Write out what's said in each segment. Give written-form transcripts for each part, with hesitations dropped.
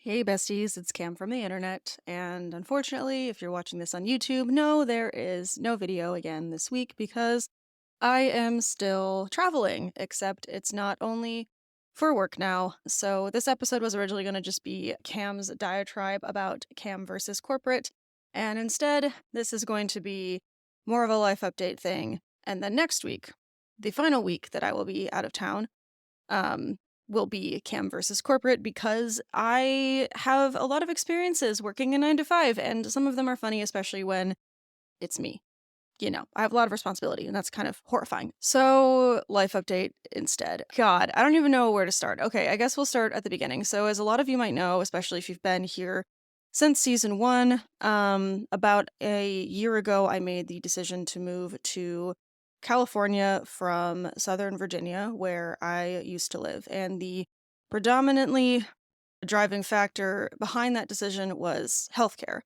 Hey besties, it's Cam from the internet, and unfortunately, if you're watching this on YouTube, no, there is no video again this week because I am still traveling, except it's not only for work now. So this episode was originally going to just be Cam's diatribe about Cam versus corporate, and instead, this is going to be more of a life update thing. And then next week, the final week that I will be out of town, um, will be Cam versus corporate because I have a lot of experiences working a 9 to 5, and some of them are funny, especially when it's me. I have a lot of responsibility, and that's kind of horrifying. So, life update instead. God, I don't even know where to start. Okay, I guess we'll start at the beginning. So, as a lot of you might know, especially if you've been here since season one, about a year ago, I made the decision to move to California from Southern Virginia, where I used to live. And the predominantly driving factor behind that decision was healthcare.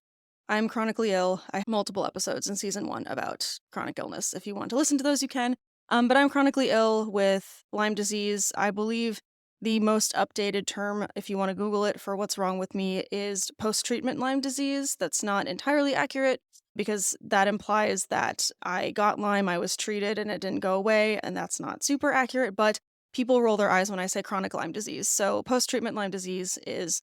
I'm chronically ill. I have multiple episodes in season one about chronic illness. If you want to listen to those, you can. But I'm chronically ill with Lyme disease. I believe the most updated term, if you want to Google it, for what's wrong with me is post treatment Lyme disease. That's not entirely accurate because that implies that I got Lyme, I was treated, and it didn't go away. And that's not super accurate. But people roll their eyes when I say chronic Lyme disease. So post treatment Lyme disease is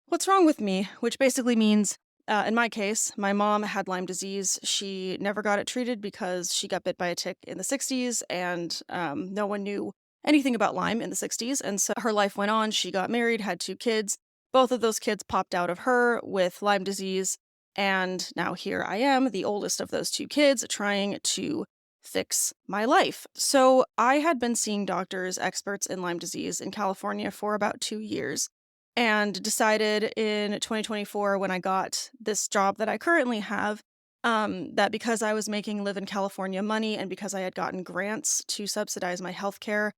what's wrong with me, which basically means, in my case, my mom had Lyme disease. She never got it treated because she got bit by a tick in the 60s, and no one knew anything about Lyme in the 60s. And so her life went on. She got married, had 2 kids. Both of those kids popped out of her with Lyme disease. And now here I am, the oldest of those 2 kids, trying to fix my life. So I had been seeing doctors, experts in Lyme disease in California for about 2 years and decided in 2024 when I got this job that I currently have, that because I was making live in California money and because I had gotten grants to subsidize my healthcare,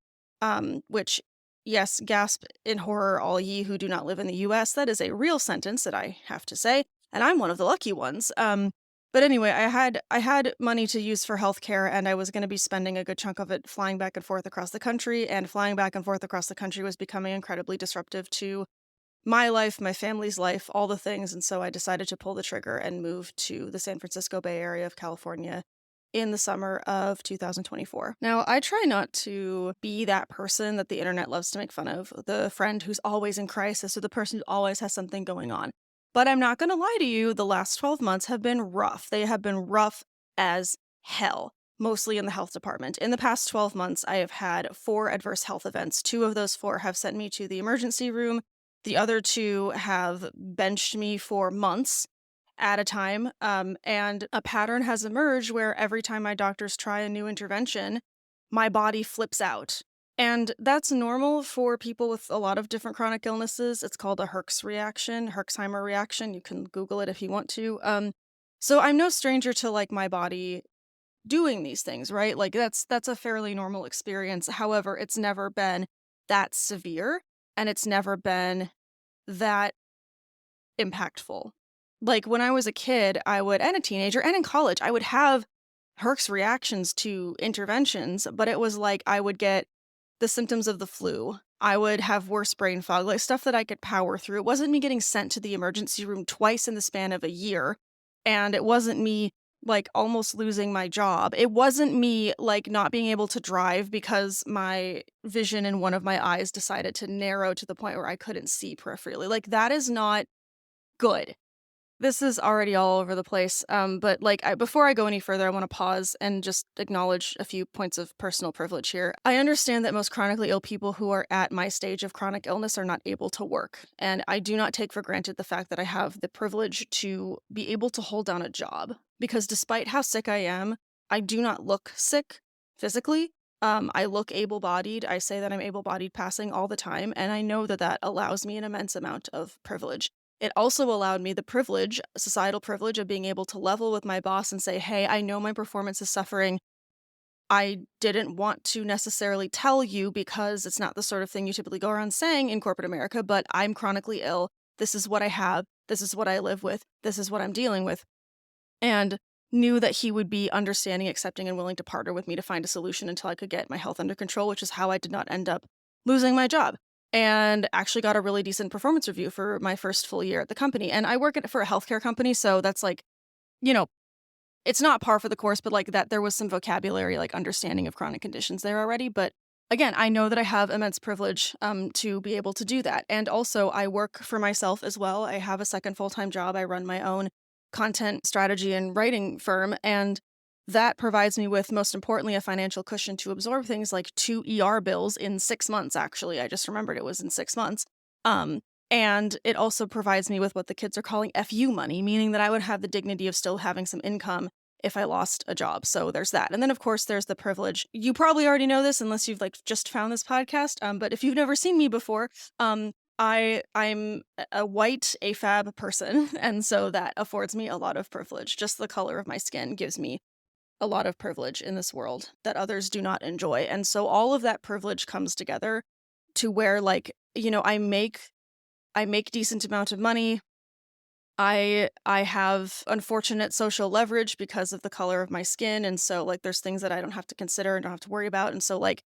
which, yes, gasp in horror, all ye who do not live in the US, that is a real sentence that I have to say, and I'm one of the lucky ones. But anyway, I had money to use for healthcare, and I was going to be spending a good chunk of it flying back and forth across the country, and flying back and forth across the country was becoming incredibly disruptive to my life, my family's life, all the things. And so I decided to pull the trigger and move to the San Francisco Bay Area of California in the summer of 2024. Now, I try not to be that person that the internet loves to make fun of, the friend who's always in crisis or the person who always has something going on. But I'm not going to lie to you, the last 12 months have been rough. They have been rough as hell, mostly in the health department. In the past 12 months, I have had 4 adverse health events. 2 of those 4 have sent me to the emergency room. The other 2 have benched me for months at a time, and a pattern has emerged where every time my doctors try a new intervention, my body flips out. And that's normal for people with a lot of different chronic illnesses. It's called a Herx reaction, Herxheimer reaction. You can Google it if you want to. So I'm no stranger to like my body doing these things, right? Like that's a fairly normal experience. However, it's never been that severe, and it's never been that impactful. Like when I was a kid, and a teenager, and in college, I would have Herc's reactions to interventions, but it was like I would get the symptoms of the flu. I would have worse brain fog, like stuff that I could power through. It wasn't me getting sent to the emergency room twice in the span of a year. And it wasn't me like almost losing my job. It wasn't me like not being able to drive because my vision in one of my eyes decided to narrow to the point where I couldn't see peripherally. Like that is not good. This is already all over the place. But like, before I go any further, I want to pause and just acknowledge a few points of personal privilege here. I understand that most chronically ill people who are at my stage of chronic illness are not able to work, and I do not take for granted the fact that I have the privilege to be able to hold down a job. Because despite how sick I am, I do not look sick physically. I look able-bodied. I say that I'm able-bodied passing all the time, and I know that that allows me an immense amount of privilege. It also allowed me the privilege, societal privilege, of being able to level with my boss and say, hey, I know my performance is suffering. I didn't want to necessarily tell you because it's not the sort of thing you typically go around saying in corporate America, but I'm chronically ill. This is what I have. This is what I live with. This is what I'm dealing with. And knew that he would be understanding, accepting, and willing to partner with me to find a solution until I could get my health under control, which is how I did not end up losing my job. and actually got a really decent performance review for my first full year at the company. And I work for a healthcare company, so that's like, you know, it's not par for the course, but like that there was some vocabulary, like understanding of chronic conditions there already. But again, I know that I have immense privilege to be able to do that. And also, I work for myself as well. I have a second full time job. I run my own content strategy and writing firm. And that provides me with, most importantly, a financial cushion to absorb things like 2 ER bills in 6 months, actually. I just remembered it was in 6 months. Um, and it also provides me with what the kids are calling FU money, meaning that I would have the dignity of still having some income if I lost a job. So there's that. And then of course there's the privilege. You probably already know this unless you've like just found this podcast. But if you've never seen me before, I'm a white AFAB person, and so that affords me a lot of privilege. Just the color of my skin gives me a lot of privilege in this world that others do not enjoy. And so all of that privilege comes together to where, like, I make decent amount of money. I have unfortunate social leverage because of the color of my skin, and so, like, there's things that I don't have to consider and don't have to worry about, and so, like,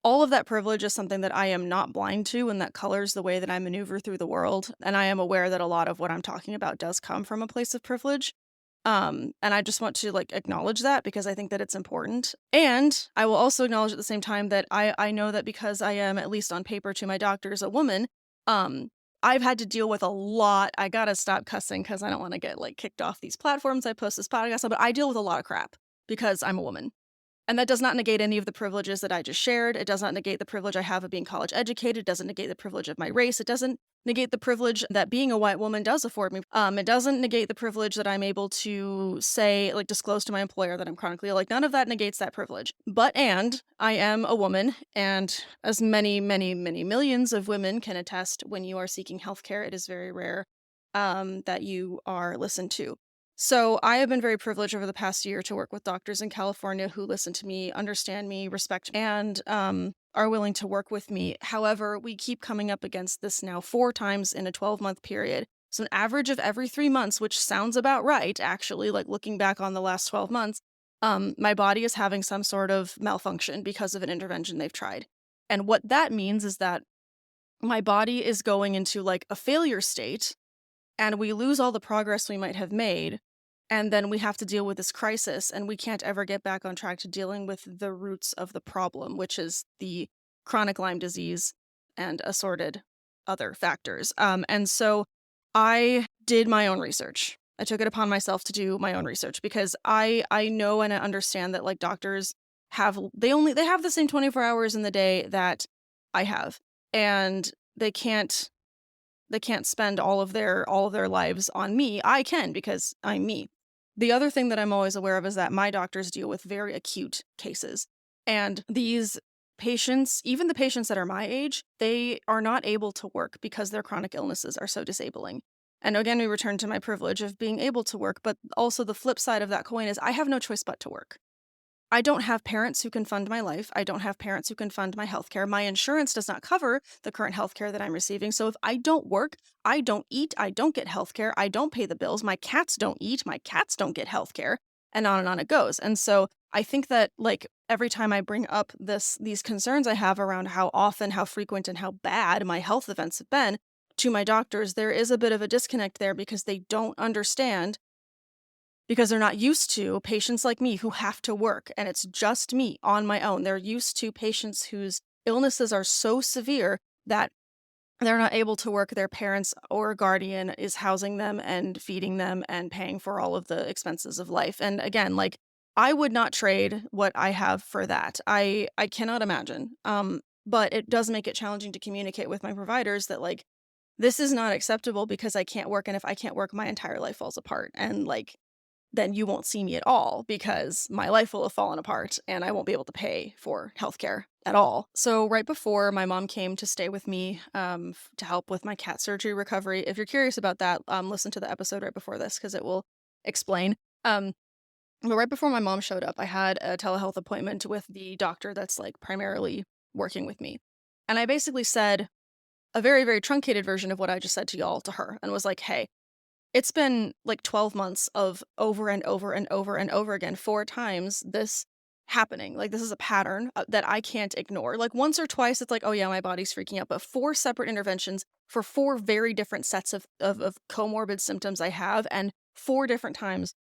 all of that privilege is something that I am not blind to, and that colors the way that I maneuver through the world, and I am aware that a lot of what I'm talking about does come from a place of privilege, and I just want to, like, acknowledge that because I think that it's important, and I will also acknowledge at the same time that I know that because I am, at least on paper to my doctors, a woman, um, I've had to deal with a lot. I gotta stop cussing because I don't wanna get, like, kicked off these platforms I post this podcast on, but I deal with a lot of crap because I'm a woman. And that does not negate any of the privileges that I just shared. It does not negate the privilege I have of being college educated. It doesn't negate the privilege of my race. It doesn't negate the privilege that being a white woman does afford me. It doesn't negate the privilege that I'm able to say, like, disclose to my employer that I'm chronically ill. Like, none of that negates that privilege. And I am a woman, and as many, many, many millions of women can attest, when you are seeking healthcare, it is very rare that you are listened to. So I have been very privileged over the past year to work with doctors in California who listen to me, understand me, respect me, and are willing to work with me. However, we keep coming up against this now 4 times in a 12-month period. So an average of every 3 months, which sounds about right, actually, like looking back on the last 12 months, my body is having some sort of malfunction because of an intervention they've tried. And what that means is that my body is going into like a failure state, and we lose all the progress we might have made, and then we have to deal with this crisis, and we can't ever get back on track to dealing with the roots of the problem, which is the chronic Lyme disease and assorted other factors. And so I did my own research. I took it upon myself to do my own research because I know and I understand that, like, doctors they have the same 24 hours in the day that I have, and they can't spend all of their lives on me. I can because I'm me. The other thing that I'm always aware of is that my doctors deal with very acute cases. And these patients, even the patients that are my age, they are not able to work because their chronic illnesses are so disabling. And again, we return to my privilege of being able to work, but also the flip side of that coin is I have no choice but to work. I don't have parents who can fund my life. I don't have parents who can fund my healthcare. My insurance does not cover the current healthcare that I'm receiving. So if I don't work, I don't eat, I don't get healthcare, I don't pay the bills, my cats don't eat, my cats don't get healthcare, and on it goes. And so I think that, like, every time I bring up these concerns I have around how often, how frequent, and how bad my health events have been to my doctors, there is a bit of a disconnect there because they don't understand, because they're not used to patients like me who have to work, and it's just me on my own. They're used to patients whose illnesses are so severe that they're not able to work. Their parents or guardian is housing them and feeding them and paying for all of the expenses of life. And again, like, I would not trade what I have for that. I cannot imagine. But it does make it challenging to communicate with my providers that, like, this is not acceptable because I can't work, and if I can't work, my entire life falls apart. And, like, then you won't see me at all because my life will have fallen apart and I won't be able to pay for healthcare at all. So right before, my mom came to stay with me to help with my cat surgery recovery. If you're curious about that, listen to the episode right before this because it will explain. Um, but right before my mom showed up, I had a telehealth appointment with the doctor that's, like, primarily working with me. And I basically said a very, very truncated version of what I just said to y'all to her, and was like, hey, it's been like 12 months of over and over and over and over again, 4 times, this happening. Like, this is a pattern that I can't ignore. Like, once or twice, it's like, oh, yeah, my body's freaking out. But four separate interventions for four very different sets of comorbid symptoms I have. And four different times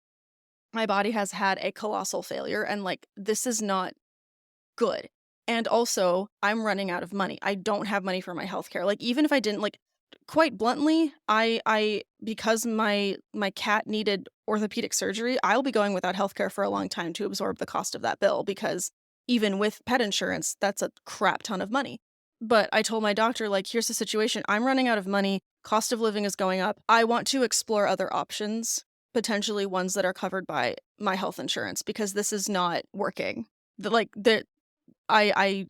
my body has had a colossal failure. And like, this is not good. And also, I'm running out of money. I don't have money for my healthcare. Like, even if I didn't, like, quite bluntly, I because my cat needed orthopedic surgery, I'll be going without healthcare for a long time to absorb the cost of that bill because even with pet insurance, that's a crap ton of money. But I told my doctor, like, here's the situation. I'm running out of money. Cost of living is going up. I want to explore other options, potentially ones that are covered by my health insurance, because this is not working. The I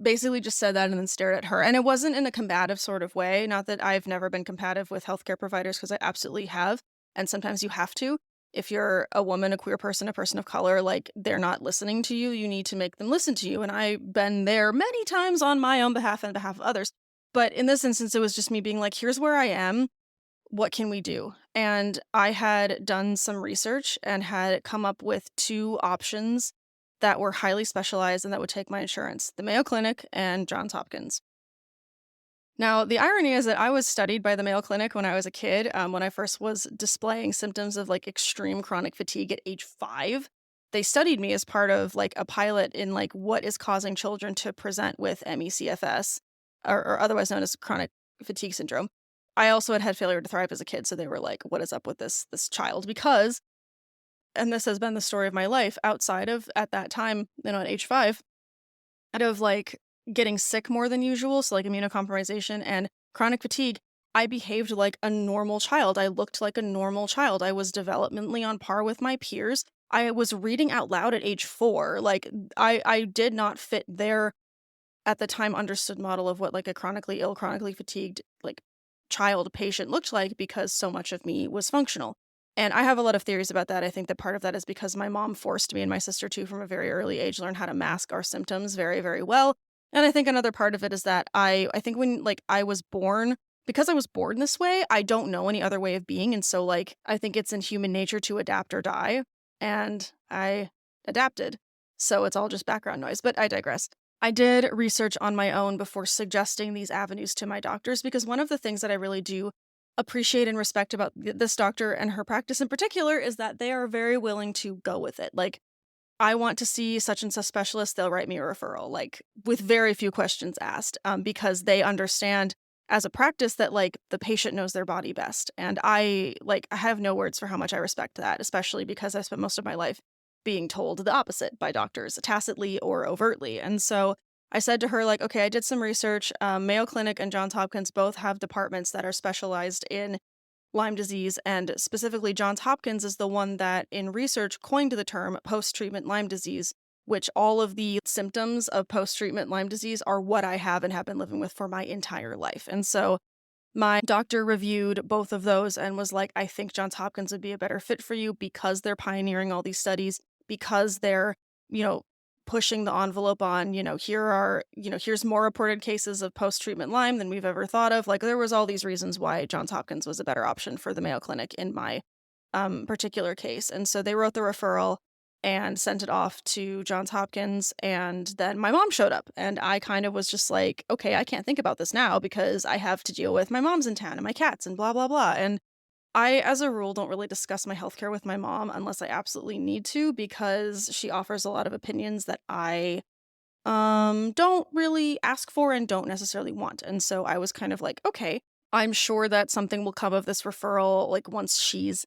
basically just said that and then stared at her, and it wasn't in a combative sort of way, not that I've never been combative with healthcare providers, because I absolutely have, and sometimes you have to. If you're a woman, a queer person, a person of color, like, they're not listening to you, you need to make them listen to you, and I've been there many times on my own behalf and behalf of others. But in this instance, it was just me being like, "Here's where I am, what can we do?" And I had done some research and had come up with 2 options that were highly specialized and that would take my insurance: the Mayo Clinic and Johns Hopkins. Now, the irony is that I was studied by the Mayo Clinic when I was a kid, when I first was displaying symptoms of like extreme chronic fatigue at age 5. They studied me as part of like a pilot in like what is causing children to present with ME/CFS, or otherwise known as chronic fatigue syndrome. I also had had failure to thrive as a kid, so they were like, "What is up with this child?" Because, and this has been the story of my life outside of at that time, at age 5, out of like getting sick more than usual, so like immunocompromisation and chronic fatigue, I behaved like a normal child. I looked like a normal child. I was developmentally on par with my peers. I was reading out loud at age 4. Like, I did not fit their at the time understood model of what like a chronically ill, chronically fatigued like child patient looked like, because so much of me was functional. And I have a lot of theories about that. I think that part of that is because my mom forced me and my sister too from a very early age learn how to mask our symptoms very, very well. And I think another part of it is that I think when like I was born, because I was born this way, I don't know any other way of being. And so like I think it's in human nature to adapt or die. And I adapted. So it's all just background noise, but I digress. I did research on my own before suggesting these avenues to my doctors, because one of the things that I really do appreciate and respect about this doctor and her practice in particular is that they are very willing to go with it. Like, I want to see such and such specialist, they'll write me a referral, like with very few questions asked, because they understand as a practice that like the patient knows their body best. And I have no words for how much I respect that, especially because I spent most of my life being told the opposite by doctors, tacitly or overtly. And so I said to her, like, okay, I did some research. Mayo Clinic and Johns Hopkins both have departments that are specialized in Lyme disease, and specifically Johns Hopkins is the one that in research coined the term post-treatment Lyme disease, which all of the symptoms of post-treatment Lyme disease are what I have and have been living with for my entire life. And so my doctor reviewed both of those and was like, I think Johns Hopkins would be a better fit for you because they're pioneering all these studies, because they're, you know, pushing the envelope on, here's more reported cases of post-treatment Lyme than we've ever thought of. Like, there was all these reasons why Johns Hopkins was a better option for the Mayo Clinic in my particular case. And so they wrote the referral and sent it off to Johns Hopkins. And then my mom showed up, and I kind of was just like, okay, I can't think about this now because I have to deal with my mom's in town and my cats and blah, blah, blah. And I, as a rule, don't really discuss my healthcare with my mom unless I absolutely need to, because she offers a lot of opinions that I don't really ask for and don't necessarily want. And so I was kind of like, okay, I'm sure that something will come of this referral like once she's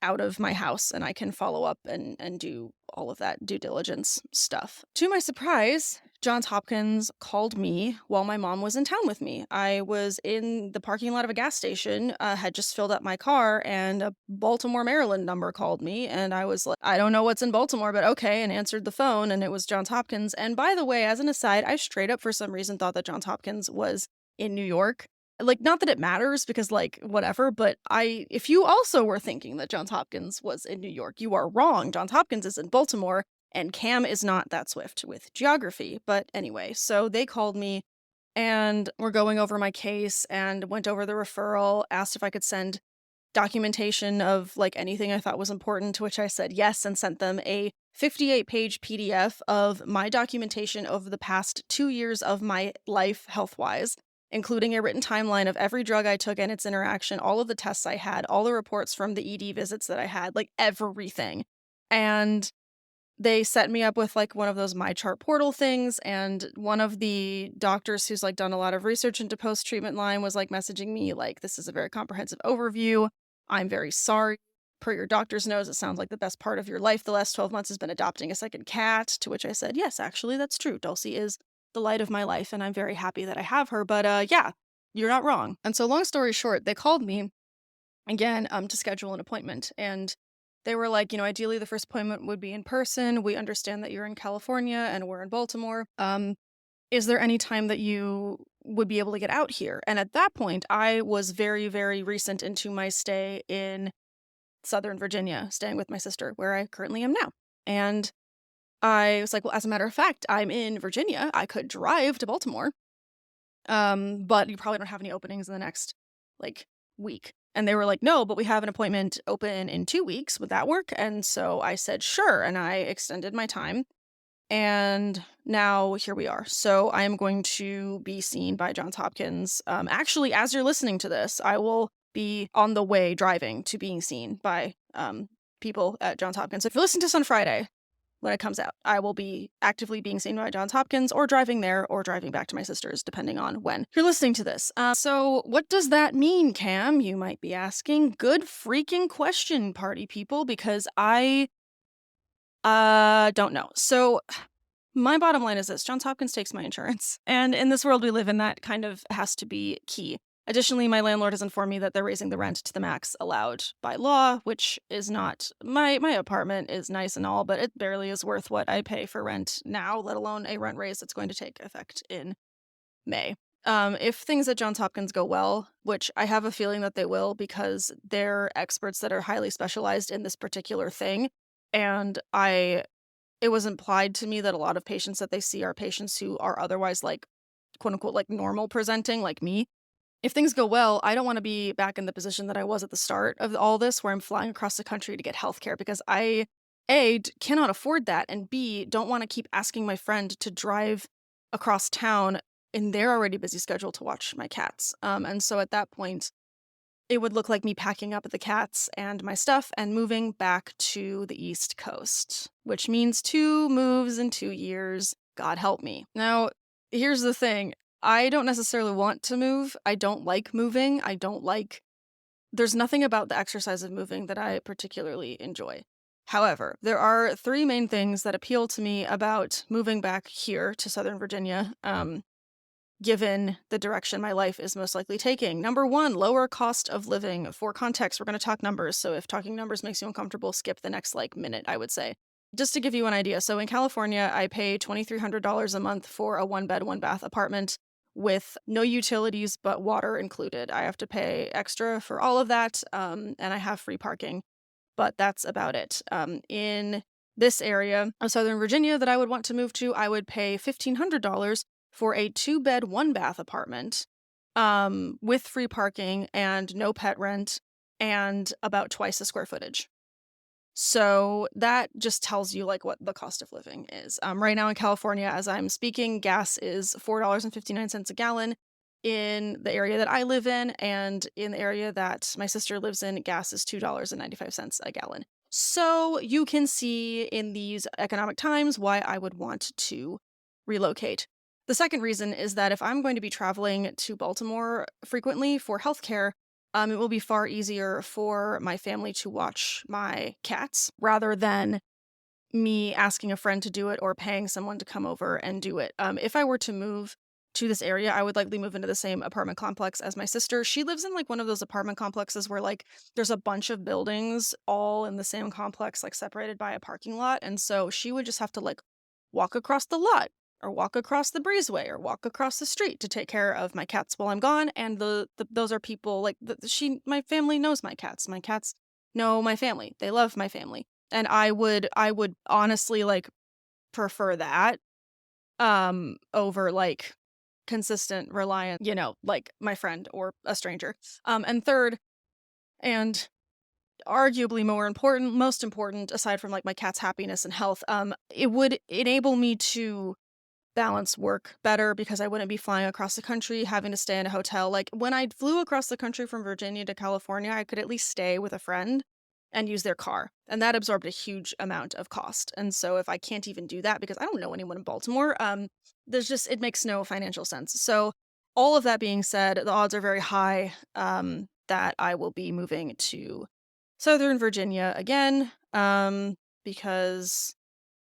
out of my house and I can follow up and do all of that due diligence stuff. To my surprise, Johns Hopkins called me while my mom was in town with me. I was in the parking lot of a gas station, had just filled up my car, and a Baltimore, Maryland number called me. And I was like, I don't know what's in Baltimore, but okay, and answered the phone, and it was Johns Hopkins. And by the way, as an aside, I straight up for some reason thought that Johns Hopkins was in New York. Like, not that it matters because, like, whatever, but if you also were thinking that Johns Hopkins was in New York, you are wrong. Johns Hopkins is in Baltimore, and Cam is not that swift with geography. But anyway, so they called me and were going over my case and went over the referral, asked if I could send documentation of like anything I thought was important, to which I said yes, and sent them a 58-page PDF of my documentation over the past 2 years of my life health-wise, including a written timeline of every drug I took and its interaction, all of the tests I had, all the reports from the ED visits that I had, like, everything. And they set me up with, like, one of those MyChart portal things, and one of the doctors who's, like, done a lot of research into post-treatment Lyme was, like, messaging me, like, "This is a very comprehensive overview. I'm very sorry. Per your doctor's notes, it sounds like the best part of your life the last 12 months has been adopting a second cat," to which I said, "Yes, actually, that's true. Dulcie is the light of my life, and I'm very happy that I have her, but, yeah, you're not wrong." And so long story short, they called me again, to schedule an appointment. And they were like, ideally the first appointment would be in person. We understand that you're in California and we're in Baltimore. Is there any time that you would be able to get out here? And at that point, I was very, very recent into my stay in Southern Virginia, staying with my sister, where I currently am now. And I was like, well, as a matter of fact, I'm in Virginia. I could drive to Baltimore. But you probably don't have any openings in the next, like, week. And they were like, "No, but we have an appointment open in 2 weeks. Would that work?" And so I said, "Sure," and I extended my time, and now here we are. So I am going to be seen by Johns Hopkins. Actually, as you're listening to this, I will be on the way driving to being seen by, people at Johns Hopkins. If you listen to this on Friday, when it comes out, I will be actively being seen by Johns Hopkins or driving there or driving back to my sister's, depending on when you're listening to this. So what does that mean, Cam? You might be asking. Good freaking question, party people, because I don't know. So my bottom line is this: Johns Hopkins takes my insurance. And in this world we live in, that kind of has to be key. Additionally, my landlord has informed me that they're raising the rent to the max allowed by law, which is not my apartment is nice and all, but it barely is worth what I pay for rent now, let alone a rent raise that's going to take effect in May. If things at Johns Hopkins go well, which I have a feeling that they will because they're experts that are highly specialized in this particular thing, and it was implied to me that a lot of patients that they see are patients who are otherwise, like, quote unquote, like, normal presenting, like me. If things go well, I don't want to be back in the position that I was at the start of all this, where I'm flying across the country to get healthcare, because I, A, cannot afford that, and B, don't want to keep asking my friend to drive across town in their already busy schedule to watch my cats. And so at that point, it would look like me packing up the cats and my stuff and moving back to the East Coast, which means 2 moves in 2 years. God help me. Now, here's the thing. I don't necessarily want to move. I don't like moving. There's nothing about the exercise of moving that I particularly enjoy. However, there are 3 main things that appeal to me about moving back here to Southern Virginia, given the direction my life is most likely taking. Number 1, lower cost of living. For context, we're going to talk numbers, so if talking numbers makes you uncomfortable, skip the next, minute, I would say. Just to give you an idea, so in California, I pay $2,300 a month for a 1-bed, 1-bath apartment with no utilities but water included. I have to pay extra for all of that, and I have free parking, but that's about it. In this area of Southern Virginia that I would want to move to, I would pay $1,500 for a 2-bed, 1-bath apartment, with free parking and no pet rent and about twice the square footage. So that just tells you, what the cost of living is. Right now in California, as I'm speaking, gas is $4.59 a gallon in the area that I live in, and in the area that my sister lives in, gas is $2.95 a gallon. So you can see in these economic times why I would want to relocate. The second reason is that if I'm going to be traveling to Baltimore frequently for healthcare, it will be far easier for my family to watch my cats rather than me asking a friend to do it or paying someone to come over and do it. If I were to move to this area, I would likely move into the same apartment complex as my sister. She lives in one of those apartment complexes where there's a bunch of buildings all in the same complex, separated by a parking lot. And so she would just have to walk across the lot or walk across the breezeway or walk across the street to take care of my cats while I'm gone. And those are people my family knows my cats. My cats know my family. They love my family. And I would honestly prefer that over consistent reliance, my friend or a stranger. And third, and arguably more important, most important, aside from like my cat's happiness and health, it would enable me to balance work better because I wouldn't be flying across the country, having to stay in a hotel. Like when I flew across the country from Virginia to California, I could at least stay with a friend and use their car. And that absorbed a huge amount of cost. And so if I can't even do that because I don't know anyone in Baltimore, it makes no financial sense. So all of that being said, the odds are very high that I will be moving to Southern Virginia again because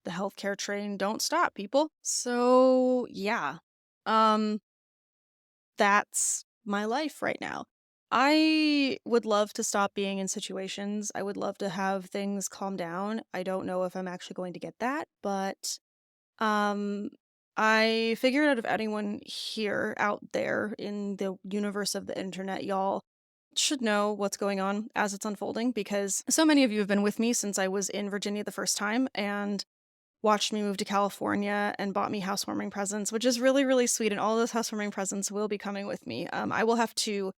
the healthcare train don't stop, people. So, yeah. Um, that's my life right now. I would love to stop being in situations. I would love to have things calm down. I don't know if I'm actually going to get that, but um I figured out if anyone here out there in the universe of the internet, y'all should know what's going on as it's unfolding because so many of you have been with me since I was in Virginia the first time and watched me move to California and bought me housewarming presents, which is really, really sweet. And all those housewarming presents will be coming with me. I will have to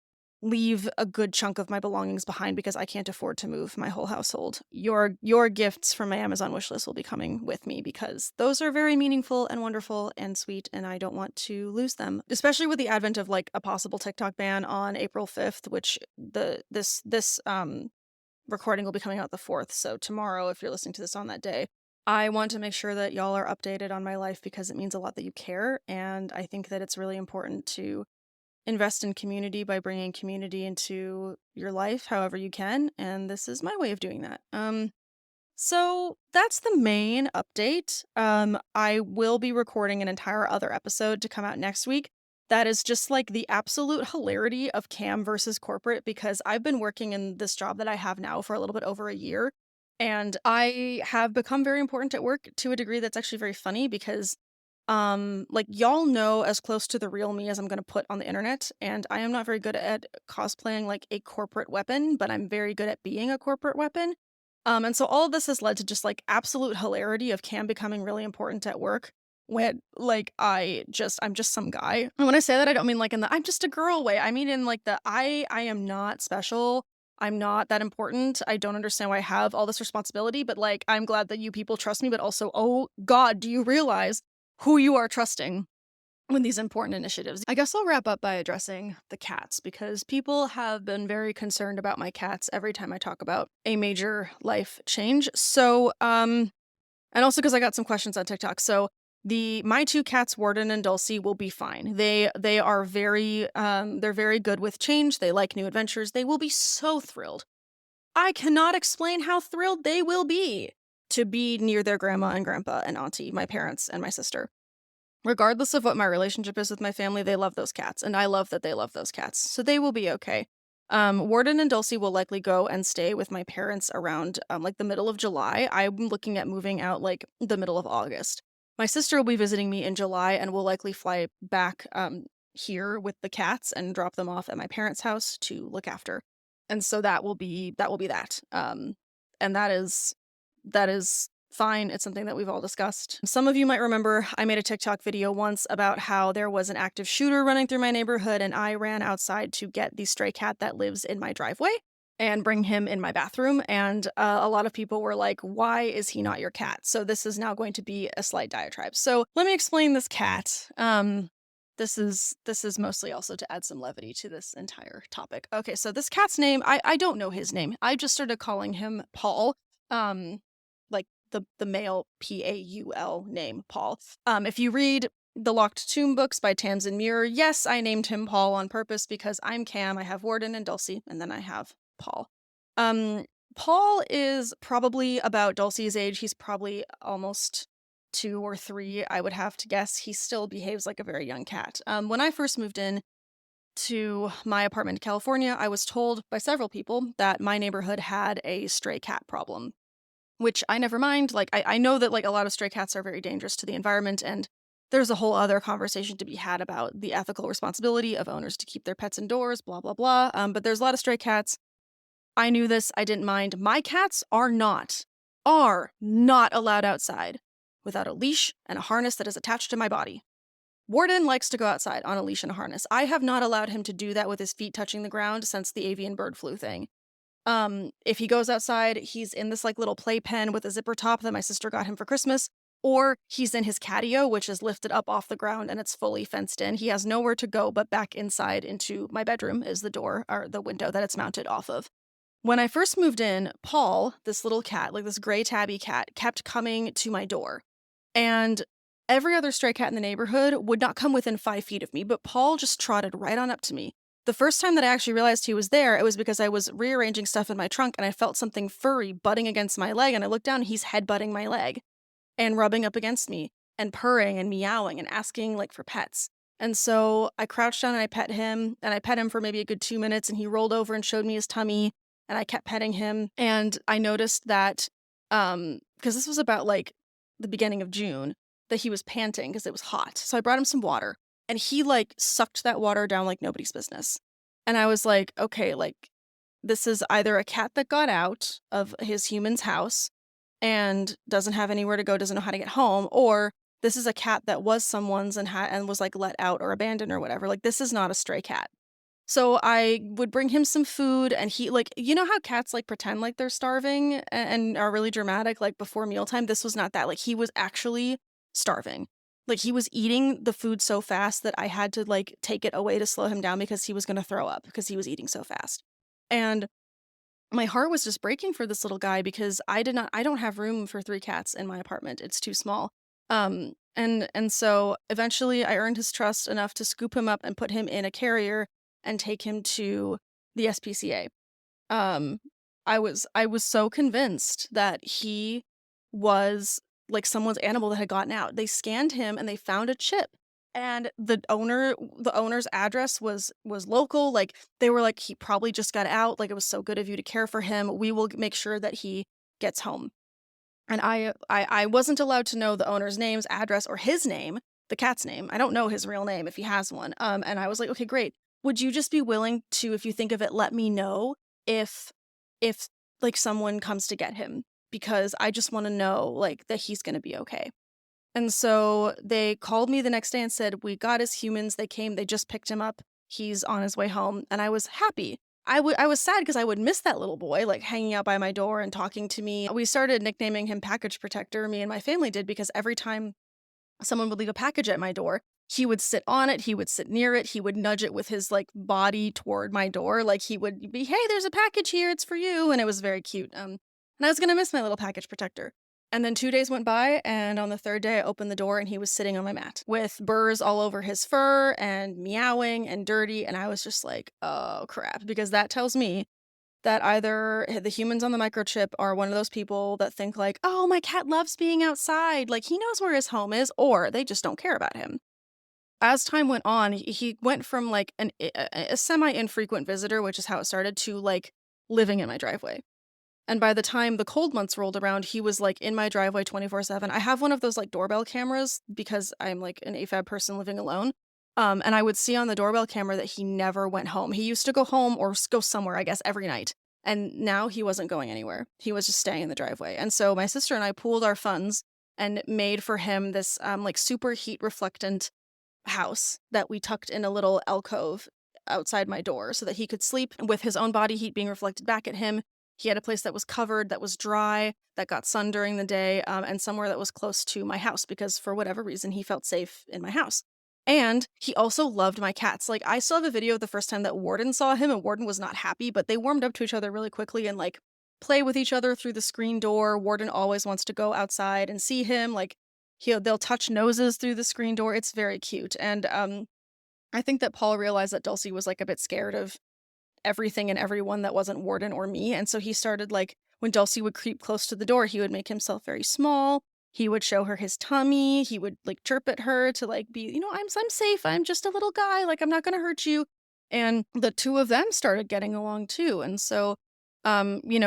leave a good chunk of my belongings behind because I can't afford to move my whole household. Your gifts from my Amazon wishlist will be coming with me because those are very meaningful and wonderful and sweet, and I don't want to lose them. Especially with the advent of like a possible TikTok ban on April 5th, which this recording will be coming out the 4th. So tomorrow, if you're listening to this on that day, I want to make sure that y'all are updated on my life because it means a lot that you care. And I think that it's really important to invest in community by bringing community into your life however you can. And this is my way of doing that. So that's the main update. I will be recording an entire other episode to come out next week. That is just like the absolute hilarity of Cam versus corporate because I've been working in this job that I have now for a little bit over a year. And I have become very important at work to a degree that's actually very funny because like y'all know as close to the real me as I'm going to put on the internet, and I am not very good at cosplaying like a corporate weapon, but I'm very good at being a corporate weapon. And so all of this has led to just like absolute hilarity of Cam becoming really important at work when like I'm just some guy. And when I say that, I don't mean like in the I'm just a girl way. I mean in like the I am not special. I'm not that important. I don't understand why I have all this responsibility, but like I'm glad that you people trust me, but also, oh God, do you realize who you are trusting with these important initiatives? I guess I'll wrap up by addressing the cats because people have been very concerned about my cats every time I talk about a major life change. So, and also because I got some questions on TikTok. So my two cats, Warden and Dulcie, will be fine. They are very they're very good with change. They like new adventures. They will be so thrilled. I cannot explain how thrilled they will be to be near their grandma and grandpa and auntie, my parents and my sister. Regardless of what my relationship is with my family, they love those cats, and I love that they love those cats, so they will be okay. Warden and Dulcie will likely go and stay with my parents around like the middle of July. I'm looking at moving out like the middle of August. My sister will be visiting me in July and will likely fly back here with the cats and drop them off at my parents' house to look after. And so that. And that is fine. It's something that we've all discussed. Some of you might remember I made a TikTok video once about how there was an active shooter running through my neighborhood, and I ran outside to get the stray cat that lives in my driveway and bring him in my bathroom. And a lot of people were like, why is he not your cat? So this is now going to be a slight diatribe. So let me explain this cat. This is mostly also to add some levity to this entire topic. Okay, so this cat's name, I don't know his name. I just started calling him Paul. Like the male Paul name, Paul. If you read the Locked Tomb books by Tamsin Muir, yes, I named him Paul on purpose because I'm Cam, I have Warden and Dulcie, and then I have Paul. Paul is probably about Dulcie's age. He's probably almost 2 or 3, I would have to guess. He still behaves like a very young cat. When I first moved in to my apartment in California, I was told by several people that my neighborhood had a stray cat problem, which I never mind. Like, I know that like a lot of stray cats are very dangerous to the environment, and there's a whole other conversation to be had about the ethical responsibility of owners to keep their pets indoors, blah, blah, blah. But there's a lot of stray cats. I knew this. I didn't mind. My cats are not allowed outside without a leash and a harness that is attached to my body. Warden likes to go outside on a leash and a harness. I have not allowed him to do that with his feet touching the ground since the avian bird flu thing. If he goes outside, he's in this like little playpen with a zipper top that my sister got him for Christmas, or he's in his catio, which is lifted up off the ground and it's fully fenced in. He has nowhere to go but back inside into my bedroom is the door or the window that it's mounted off of. When I first moved in, Paul, this little cat, like this gray tabby cat, kept coming to my door. And every other stray cat in the neighborhood would not come within 5 feet of me, but Paul just trotted right on up to me. The first time that I actually realized he was there, it was because I was rearranging stuff in my trunk and I felt something furry butting against my leg. And I looked down and he's headbutting my leg and rubbing up against me and purring and meowing and asking like for pets. And so I crouched down and I pet him and I pet him for maybe a good 2 minutes and he rolled over and showed me his tummy and I kept petting him. And I noticed that, because this was about like the beginning of June, that he was panting because it was hot. So I brought him some water and he like sucked that water down like nobody's business. And I was like, okay, like this is either a cat that got out of his human's house and doesn't have anywhere to go, doesn't know how to get home, or this is a cat that was someone's and was like let out or abandoned or whatever. Like this is not a stray cat. So I would bring him some food and he like how cats like pretend like they're starving and are really dramatic like before mealtime. This was not that. Like he was actually starving. Like he was eating the food so fast that I had to like take it away to slow him down because he was going to throw up because he was eating so fast. And my heart was just breaking for this little guy because I don't have room for 3 cats in my apartment. It's too small. And so eventually I earned his trust enough to scoop him up and put him in a carrier and take him to the SPCA. Um, I was so convinced that he was like someone's animal that had gotten out. They scanned him and they found a chip. And the owner's address was local. Like they were like, he probably just got out. Like it was so good of you to care for him. We will make sure that he gets home. And I wasn't allowed to know the owner's name's address or his name, the cat's name. I don't know his real name if he has one. And I was like, okay, great. Would you just be willing to, if you think of it, let me know if if like someone comes to get him? Because I just want to know like that he's gonna be okay. And so they called me the next day and said, we got his humans. They came, they just picked him up. He's on his way home. And I was happy. I was sad because I would miss that little boy, like hanging out by my door and talking to me. We started nicknaming him Package Protector, me and my family did, because every time someone would leave a package at my door, he would sit on it, he would sit near it, he would nudge it with his like body toward my door, like he would be, "Hey, there's a package here, it's for you." And it was very cute. And I was going to miss my little Package Protector. And then 2 days went by, and on the third day I opened the door and he was sitting on my mat with burrs all over his fur and meowing and dirty, and I was just like, "Oh crap," because that tells me that either the humans on the microchip are one of those people that think like, "Oh, my cat loves being outside, like he knows where his home is," or they just don't care about him. As time went on, he went from like a semi-infrequent visitor, which is how it started, to like living in my driveway. And by the time the cold months rolled around, he was like in my driveway 24/7. I have one of those like doorbell cameras because I'm like an AFAB person living alone. And I would see on the doorbell camera that he never went home. He used to go home or go somewhere, I guess, every night. And now he wasn't going anywhere. He was just staying in the driveway. And so my sister and I pooled our funds and made for him this like super heat reflectant house that we tucked in a little alcove outside my door so that he could sleep with his own body heat being reflected back at him. He had a place that was covered, that was dry, that got sun during the day, and somewhere that was close to my house because for whatever reason he felt safe in my house. And he also loved my cats. Like I still have a video of the first time that Warden saw him, and Warden was not happy, but they warmed up to each other really quickly and like play with each other through the screen door. Warden always wants to go outside and see him. Like they'll touch noses through the screen door. It's very cute. And I think that Paul realized that Dulcie was like a bit scared of everything and everyone that wasn't Warden or me. And so he started like when Dulcie would creep close to the door, he would make himself very small. He would show her his tummy. He would like chirp at her to like be, I'm safe. I'm just a little guy. Like I'm not gonna hurt you. And the two of them started getting along too. And so when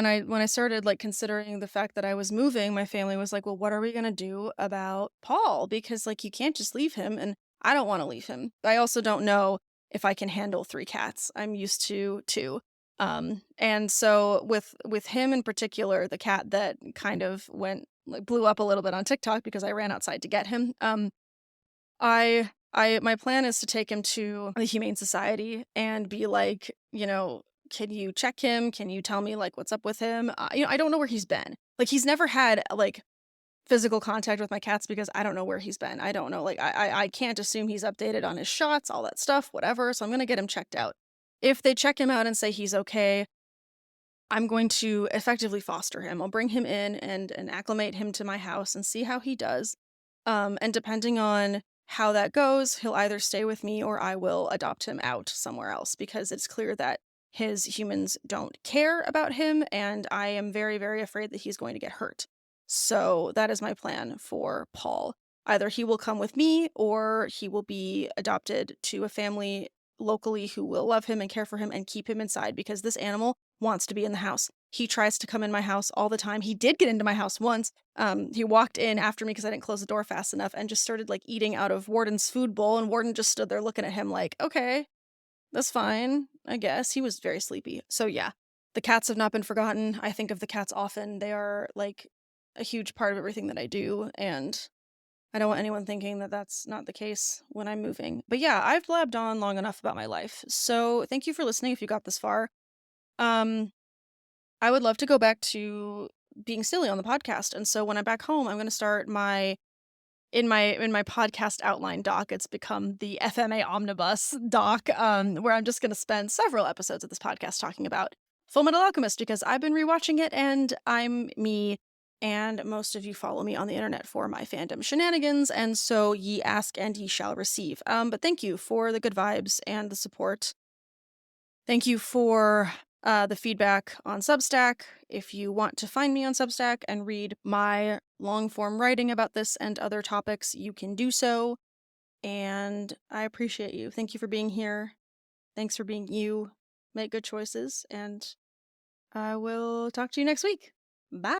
I started like considering the fact that I was moving, my family was like, well, what are we gonna do about Paul? Because like you can't just leave him, and I don't want to leave him. I also don't know if I can handle 3 cats. I'm used to 2. And so with him in particular, the cat that kind of went like blew up a little bit on TikTok because I ran outside to get him. I my plan is to take him to the Humane Society and be like, can you check him? Can you tell me, like, what's up with him? I don't know where he's been. Like, he's never had, like, physical contact with my cats because I don't know where he's been. I don't know, like, I can't assume he's updated on his shots, all that stuff, whatever, so I'm gonna get him checked out. If they check him out and say he's okay, I'm going to effectively foster him. I'll bring him in and acclimate him to my house and see how he does. And depending on how that goes, he'll either stay with me or I will adopt him out somewhere else because it's clear that his humans don't care about him, and I am very, very afraid that he's going to get hurt. So that is my plan for Paul. Either he will come with me or he will be adopted to a family locally who will love him and care for him and keep him inside because this animal wants to be in the house. He tries to come in my house all the time. He did get into my house once. He walked in after me because I didn't close the door fast enough and just started like eating out of Warden's food bowl, and Warden just stood there looking at him like, okay, that's fine, I guess. He was very sleepy. So yeah, the cats have not been forgotten. I think of the cats often. They are like a huge part of everything that I do, and I don't want anyone thinking that that's not the case when I'm moving. But yeah, I've blabbed on long enough about my life. So thank you for listening if you got this far. Um, I would love to go back to being silly on the podcast. And so when I'm back home, I'm going to start my in my podcast outline doc. It's become the FMA Omnibus doc, where I'm just going to spend several episodes of this podcast talking about Full Metal Alchemist because I've been rewatching it and I'm me. And most of you follow me on the internet for my fandom shenanigans, and so ye ask and ye shall receive. But thank you for the good vibes and the support. Thank you for the feedback on Substack. If you want to find me on Substack and read my long form writing about this and other topics, you can do so. And I appreciate you. Thank you for being here. Thanks for being you. Make good choices. And I will talk to you next week. Bye.